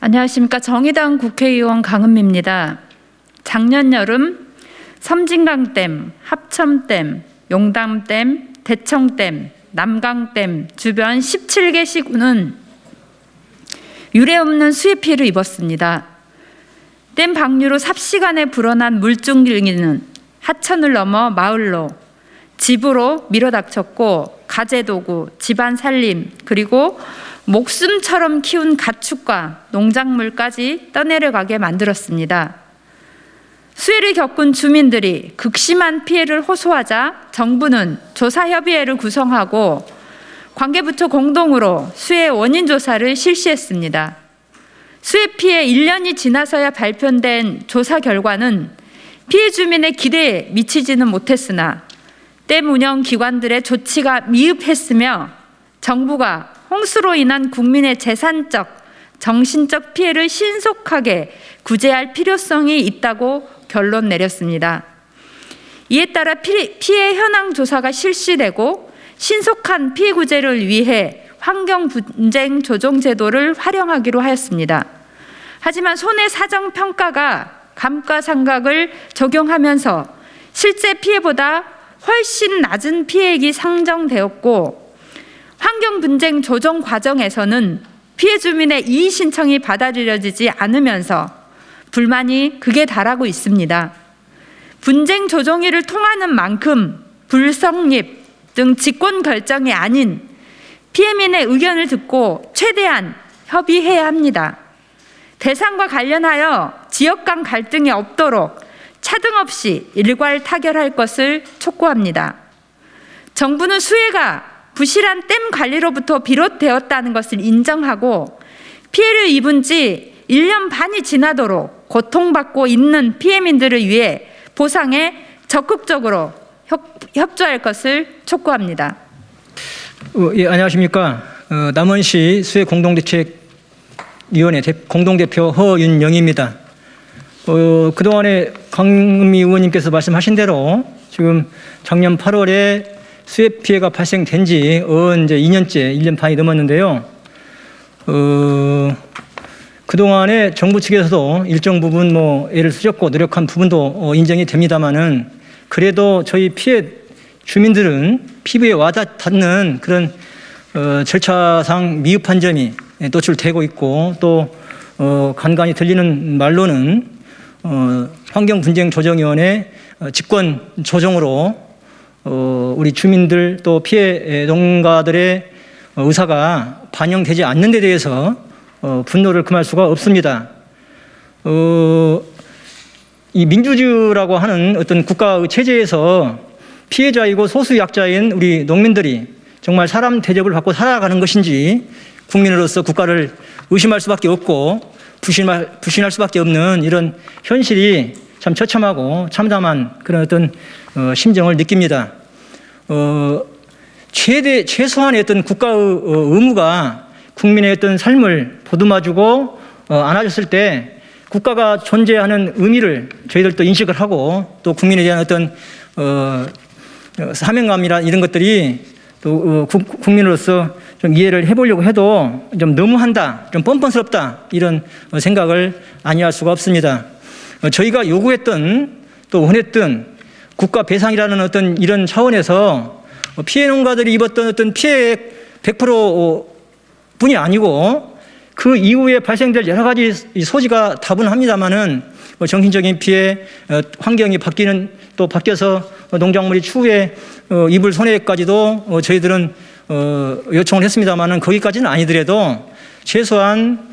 안녕하십니까. 정의당 국회의원 강은미입니다. 작년 여름 섬진강댐, 합천댐, 용담댐, 대청댐, 남강댐 주변 17개 시군은 유례없는 수해 피해를 입었습니다. 댐 방류로 삽시간에 불어난 물줄기는 하천을 넘어 마을로, 집으로 밀어닥쳤고 가재도구, 집안 살림, 그리고 목숨처럼 키운 가축과 농작물까지 떠내려가게 만들었습니다. 수해를 겪은 주민들이 극심한 피해를 호소하자 정부는 조사협의회를 구성하고 관계부처 공동으로 수해 원인 조사를 실시했습니다. 수해 피해 1년이 지나서야 발표된 조사 결과는 피해 주민의 기대에 미치지는 못했으나 댐 운영 기관들의 조치가 미흡했으며 정부가 홍수로 인한 국민의 재산적, 정신적 피해를 신속하게 구제할 필요성이 있다고 결론 내렸습니다. 이에 따라 피해 현황 조사가 실시되고 신속한 피해 구제를 위해 환경분쟁 조정제도를 활용하기로 하였습니다. 하지만 손해사정평가가 감가상각을 적용하면서 실제 피해보다 훨씬 낮은 피해액이 상정되었고, 환경분쟁 조정 과정에서는 피해 주민의 이의 신청이 받아들여지지 않으면서 불만이 극에 달하고 있습니다. 분쟁 조정위를 통하는 만큼 불성립 등 직권 결정이 아닌 피해민의 의견을 듣고 최대한 협의해야 합니다. 대상과 관련하여 지역 간 갈등이 없도록 차등 없이 일괄 타결할 것을 촉구합니다. 정부는 수해가 부실한 댐 관리로부터 비롯되었다는 것을 인정하고 피해를 입은 지 1년 반이 지나도록 고통받고 있는 피해민들을 위해 보상에 적극적으로 협조할 것을 촉구합니다. 예, 안녕하십니까. 남원시 수해 공동대책위원회 공동대표 허윤영입니다. 그동안에 강은미 의원님께서 말씀하신 대로 지금 작년 8월에 수해 피해가 발생된 지 이제 2년째, 1년 반이 넘었는데요. 그동안에 정부 측에서도 일정 부분 애를 쓰셨고 노력한 부분도 인정이 됩니다만은 그래도 저희 피해 주민들은 피부에 와닿는 그런 절차상 미흡한 점이 노출되고 있고, 또 간간히 들리는 말로는 환경분쟁조정위원회 직권 조정으로 우리 주민들 또 피해 농가들의 의사가 반영되지 않는 데 대해서 분노를 금할 수가 없습니다. 이 민주주의라고 하는 어떤 국가의 체제에서 피해자이고 소수약자인 우리 농민들이 정말 사람 대접을 받고 살아가는 것인지 국민으로서 국가를 의심할 수밖에 없고 불신할 수밖에 없는 이런 현실이 참 처참하고 참담한 그런 어떤 심정을 느낍니다. 최소한의 어떤 국가의 의무가 국민의 어떤 삶을 보듬어주고 안아줬을 때 국가가 존재하는 의미를 저희들도 인식을 하고, 또 국민에 대한 어떤 사명감이나 이런 것들이 또 국민으로서 좀 이해를 해보려고 해도 좀 너무한다, 좀 뻔뻔스럽다, 이런 생각을 아니할 수가 없습니다. 저희가 요구했던 또 원했던 국가 배상이라는 어떤 이런 차원에서 피해 농가들이 입었던 어떤 피해액 100% 뿐이 아니고 그 이후에 발생될 여러 가지 소지가 다분합니다만은 정신적인 피해, 환경이 바뀌어서 농작물이 추후에 입을 손해까지도 저희들은 요청을 했습니다만은 거기까지는 아니더라도 최소한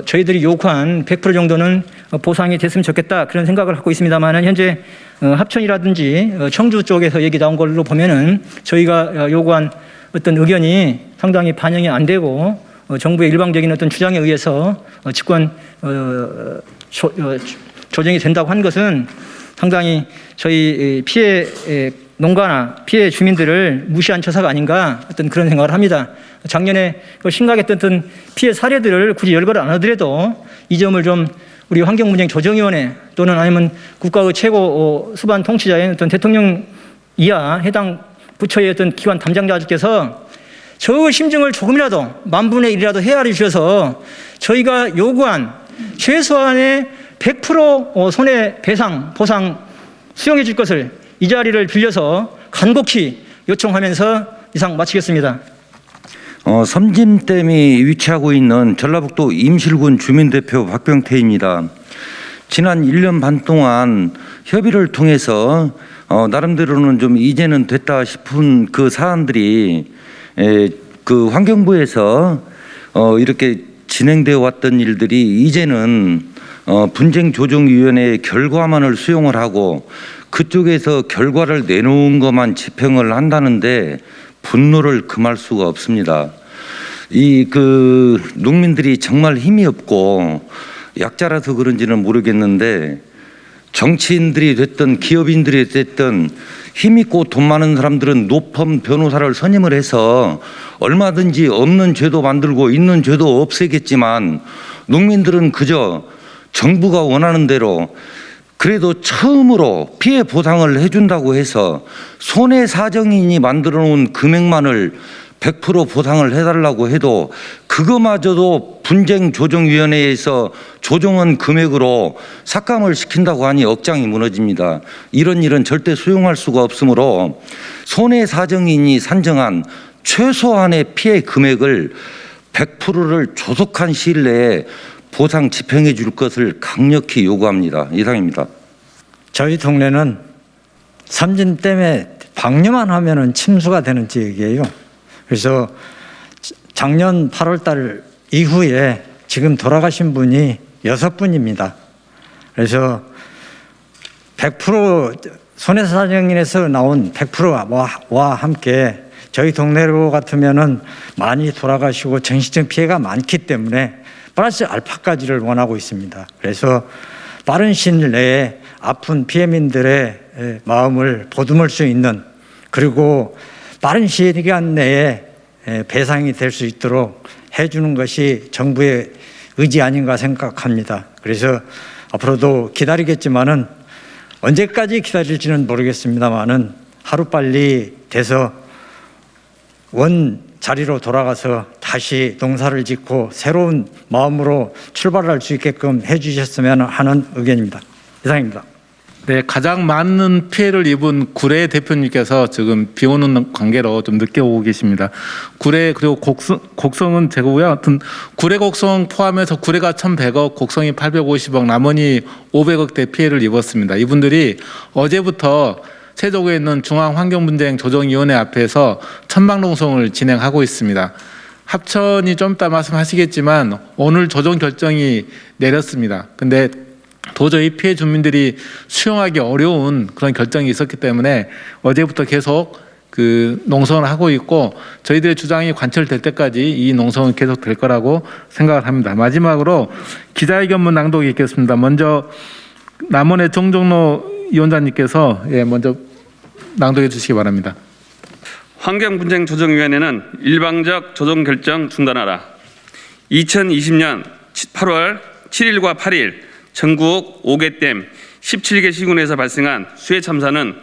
저희들이 요구한 100% 정도는 보상이 됐으면 좋겠다, 그런 생각을 갖고 있습니다만은 현재 합천이라든지 청주 쪽에서 얘기 나온 걸로 보면은 저희가 요구한 어떤 의견이 상당히 반영이 안 되고 정부의 일방적인 어떤 주장에 의해서 직권 조정이 된다고 한 것은 상당히 저희 피해 농가나 피해 주민들을 무시한 처사가 아닌가, 어떤 그런 생각을 합니다. 작년에 심각했던 어떤 피해 사례들을 굳이 열거를 안 하더라도 이 점을 좀 우리 환경분쟁조정위원회 또는 아니면 국가의 최고 수반 통치자인 어떤 대통령 이하 해당 부처의 어떤 기관 담당자들께서 저 심증을 조금이라도 만분의 1이라도 헤아려 주셔서 저희가 요구한 최소한의 100% 손해배상 보상 수용해 줄 것을 이 자리를 빌려서 간곡히 요청하면서 이상 마치겠습니다. 섬진댐이 위치하고 있는 전라북도 임실군 주민대표 박병태입니다. 지난 1년 반 동안 협의를 통해서 나름대로는 좀 이제는 됐다 싶은 그 사안들이 그 환경부에서 이렇게 진행되어 왔던 일들이 이제는 분쟁조정위원회의 결과만을 수용을 하고 그쪽에서 결과를 내놓은 것만 집행을 한다는데 분노를 금할 수가 없습니다. 그 농민들이 정말 힘이 없고 약자라서 그런지는 모르겠는데 정치인들이 됐든 기업인들이 됐든 힘있고 돈 많은 사람들은 노펌 변호사를 선임을 해서 얼마든지 없는 죄도 만들고 있는 죄도 없애겠지만 농민들은 그저 정부가 원하는 대로 그래도 처음으로 피해 보상을 해준다고 해서 손해사정인이 만들어 놓은 금액만을 100% 보상을 해달라고 해도 그거마저도 분쟁조정위원회에서 조정한 금액으로 삭감을 시킨다고 하니 억장이 무너집니다. 이런 일은 절대 수용할 수가 없으므로 손해사정인이 산정한 최소한의 피해 금액을 100%를 조속한 시일 내에 보상 집행해 줄 것을 강력히 요구합니다. 이상입니다. 저희 동네는 삼진댐에 방류만 하면은 침수가 되는 지역이에요. 그래서 작년 8월 달 이후에 지금 돌아가신 분이 6분입니다. 그래서 100% 손해사정인에서 나온 100%와 함께 저희 동네로 같으면은 많이 돌아가시고 정신적 피해가 많기 때문에 플러스 알파까지를 원하고 있습니다. 그래서 빠른 시일 내에 아픈 피해민들의 마음을 보듬을 수 있는, 그리고 빠른 시간 내에 배상이 될 수 있도록 해주는 것이 정부의 의지 아닌가 생각합니다. 그래서 앞으로도 기다리겠지만은 언제까지 기다릴지는 모르겠습니다만은 하루빨리 돼서 원 자리로 돌아가서 다시 농사를 짓고 새로운 마음으로 출발할 수 있게끔 해주셨으면 하는 의견입니다. 이상입니다. 네, 가장 많은 피해를 입은 구례 대표님께서 지금 비 오는 관계로 좀 늦게 오고 계십니다. 구례 그리고 곡성은 제거고요. 하여튼 구례 곡성 포함해서 구례가 1,100억, 곡성이 850억, 남원이 500억대 피해를 입었습니다. 이분들이 어제부터 세종에 있는 중앙환경분쟁조정위원회 앞에서 천막농성을 진행하고 있습니다. 합천이 좀 이따 말씀하시겠지만 오늘 조정 결정이 내렸습니다. 근데 도저히 피해 주민들이 수용하기 어려운 그런 결정이 있었기 때문에 어제부터 계속 그 농성을 하고 있고 저희들의 주장이 관철될 때까지 이 농성은 계속 될 거라고 생각을 합니다. 마지막으로 기자회견문 낭독이 있겠습니다. 먼저 남원의 정종로 위원장님께서 먼저 낭독해 주시기 바랍니다. 환경분쟁조정위원회는 일방적 조정 결정 중단하라. 2020년 8월 7일과 8일 전국 5개 댐 17개 시군에서 발생한 수해 참사는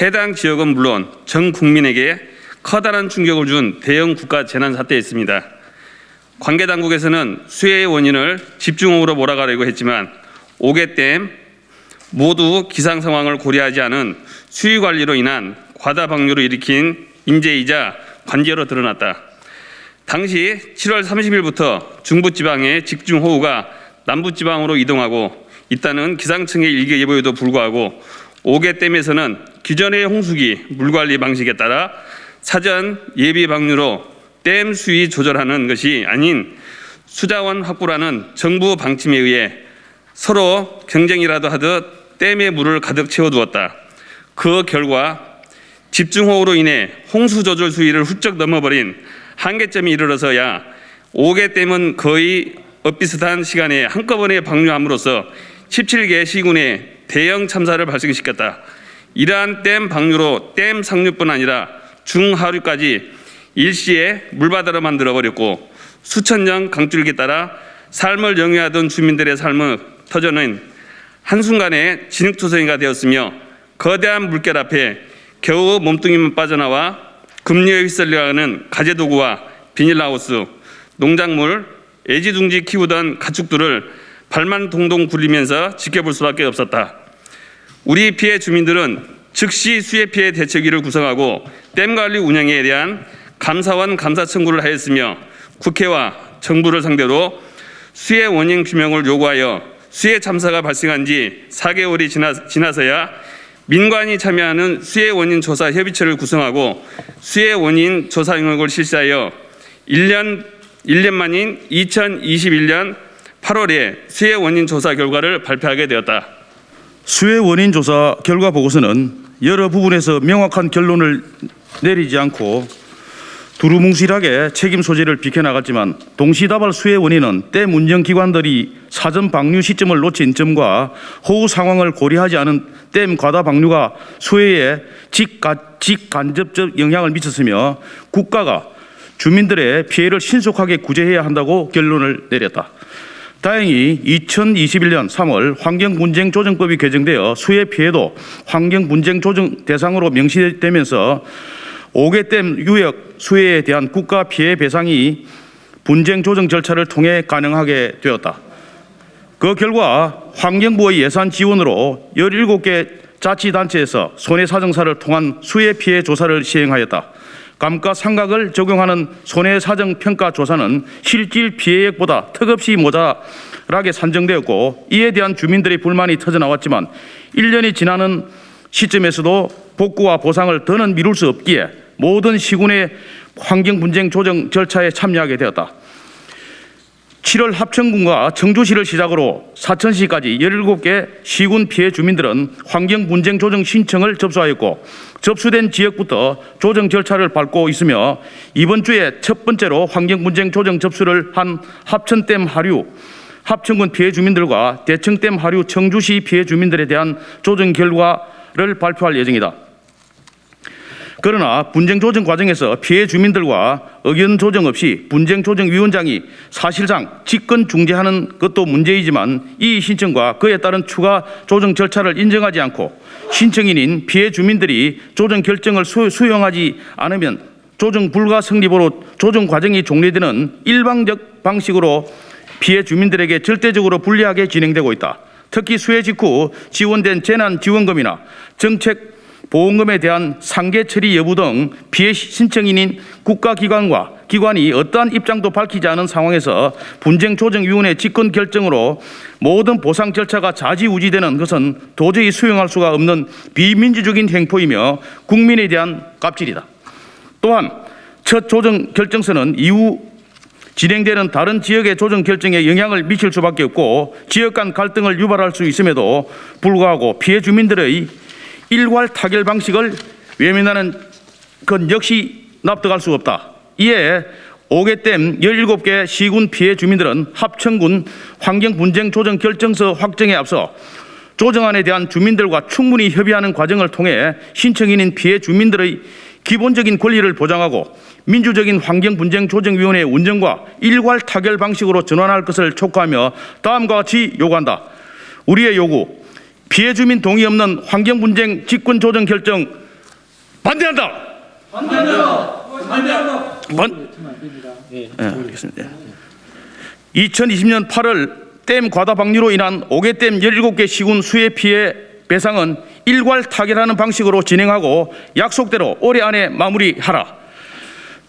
해당 지역은 물론 전 국민에게 커다란 충격을 준 대형 국가 재난 사태였습니다. 관계 당국에서는 수해의 원인을 집중호우로 몰아가려고 했지만 5개 댐 모두 기상 상황을 고려하지 않은 수위 관리로 인한 과다 방류로 일으킨 인재이자 관계로 드러났다. 당시 7월 30일부터 중부지방의 집중호우가 남부지방으로 이동하고 있다는 기상청의 일개 예보에도 불구하고 5개 댐에서는 기존의 홍수기 물관리 방식에 따라 사전 예비 방류로 댐 수위 조절하는 것이 아닌 수자원 확보라는 정부 방침에 의해 서로 경쟁이라도 하듯 댐에 물을 가득 채워두었다. 그 결과 집중호우로 인해 홍수 조절 수위를 훌쩍 넘어버린 한계점이 이르러서야 5개 댐은 거의 엇비슷한 시간에 한꺼번에 방류함으로써 17개 시군에 대형 참사를 발생시켰다. 이러한 댐 방류로 댐 상류뿐 아니라 중하류까지 일시에 물바다로 만들어버렸고 수천 년 강줄기에 따라 삶을 영위하던 주민들의 삶을 터져낸 한순간에 진흙투성이가 되었으며 거대한 물결 앞에 겨우 몸뚱이만 빠져나와 급류에 휩쓸려가는 가재도구와 비닐하우스, 농작물, 애지중지 키우던 가축들을 발만 동동 굴리면서 지켜볼 수밖에 없었다. 우리 피해 주민들은 즉시 수해 피해 대책위를 구성하고 댐 관리 운영에 대한 감사원 감사 청구를 하였으며 국회와 정부를 상대로 수해 원인 규명을 요구하여 수해 참사가 발생한 지 4개월이 지나서야 민관이 참여하는 수해 원인 조사 협의체를 구성하고 수해 원인 조사 영역을 실시하여 1년 만인 2021년 8월에 수해 원인 조사 결과를 발표하게 되었다. 수해 원인 조사 결과 보고서는 여러 부분에서 명확한 결론을 내리지 않고 두루뭉실하게 책임 소재를 비켜나갔지만 동시다발 수해 원인은 댐 운영기관들이 사전 방류 시점을 놓친 점과 호우 상황을 고려하지 않은 댐 과다 방류가 수해에 직간접적 영향을 미쳤으며 국가가 주민들의 피해를 신속하게 구제해야 한다고 결론을 내렸다. 다행히 2021년 3월 환경분쟁조정법이 개정되어 수해 피해도 환경분쟁조정 대상으로 명시되면서 5개 댐 유역 수해에 대한 국가 피해 배상이 분쟁조정 절차를 통해 가능하게 되었다. 그 결과 환경부의 예산 지원으로 17개 자치단체에서 손해사정사를 통한 수해 피해 조사를 시행하였다. 감가상각을 적용하는 손해사정평가조사는 실질 피해액보다 턱없이 모자라게 산정되었고 이에 대한 주민들의 불만이 터져나왔지만 1년이 지나는 시점에서도 복구와 보상을 더는 미룰 수 없기에 모든 시군의 환경분쟁 조정 절차에 참여하게 되었다. 7월 합천군과 청주시를 시작으로 사천시까지 17개 시군 피해 주민들은 환경분쟁 조정 신청을 접수하였고 접수된 지역부터 조정 절차를 밟고 있으며 이번 주에 첫 번째로 환경분쟁 조정 접수를 한 합천댐 하류 합천군 피해 주민들과 대청댐 하류 청주시 피해 주민들에 대한 조정 결과를 발표할 예정이다. 그러나 분쟁 조정 과정에서 피해 주민들과 의견 조정 없이 분쟁 조정 위원장이 사실상 직권 중재하는 것도 문제이지만 이 신청과 그에 따른 추가 조정 절차를 인정하지 않고 신청인인 피해 주민들이 조정 결정을 수용하지 않으면 조정 불가 성립으로 조정 과정이 종료되는 일방적 방식으로 피해 주민들에게 절대적으로 불리하게 진행되고 있다. 특히 수해 직후 지원된 재난지원금이나 정책 보험금에 대한 상계 처리 여부 등 피해 신청인인 국가기관이 어떠한 입장도 밝히지 않은 상황에서 분쟁조정위원회 직권 결정으로 모든 보상 절차가 좌지우지되는 것은 도저히 수용할 수가 없는 비민주적인 행포이며 국민에 대한 갑질이다. 또한 첫 조정 결정서는 이후 진행되는 다른 지역의 조정 결정에 영향을 미칠 수밖에 없고 지역 간 갈등을 유발할 수 있음에도 불구하고 피해 주민들의 일괄 타결 방식을 외면하는 것 역시 납득할 수 없다. 이에 5개 댐 17개 시군 피해 주민들은 합천군 환경분쟁조정 결정서 확정에 앞서 조정안에 대한 주민들과 충분히 협의하는 과정을 통해 신청인인 피해 주민들의 기본적인 권리를 보장하고 민주적인 환경분쟁조정위원회 운영과 일괄 타결 방식으로 전환할 것을 촉구하며 다음과 같이 요구한다. 우리의 요구. 피해 주민 동의 없는 환경분쟁 직권조정 결정 반대한다. 알겠습니다. 2020년 8월 댐 과다 방류로 인한 5개 댐 17개 시군 수해 피해 배상은 일괄 타결하는 방식으로 진행하고 약속대로 올해 안에 마무리하라.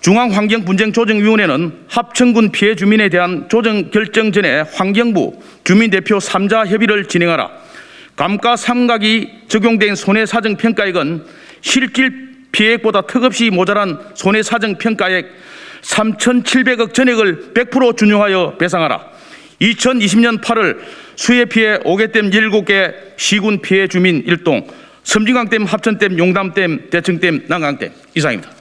중앙환경분쟁조정위원회는 합천군 피해 주민에 대한 조정 결정 전에 환경부 주민대표 3자 협의를 진행하라. 감가상각이 적용된 손해사정평가액은 실질 피해액보다 턱없이 모자란 손해사정평가액 3,700억 전액을 100% 준용하여 배상하라. 2020년 8월 수해 피해 5개 댐 17개 시군 피해 주민 일동 섬진강댐, 합천댐, 용담댐, 대청댐, 난강댐 이상입니다.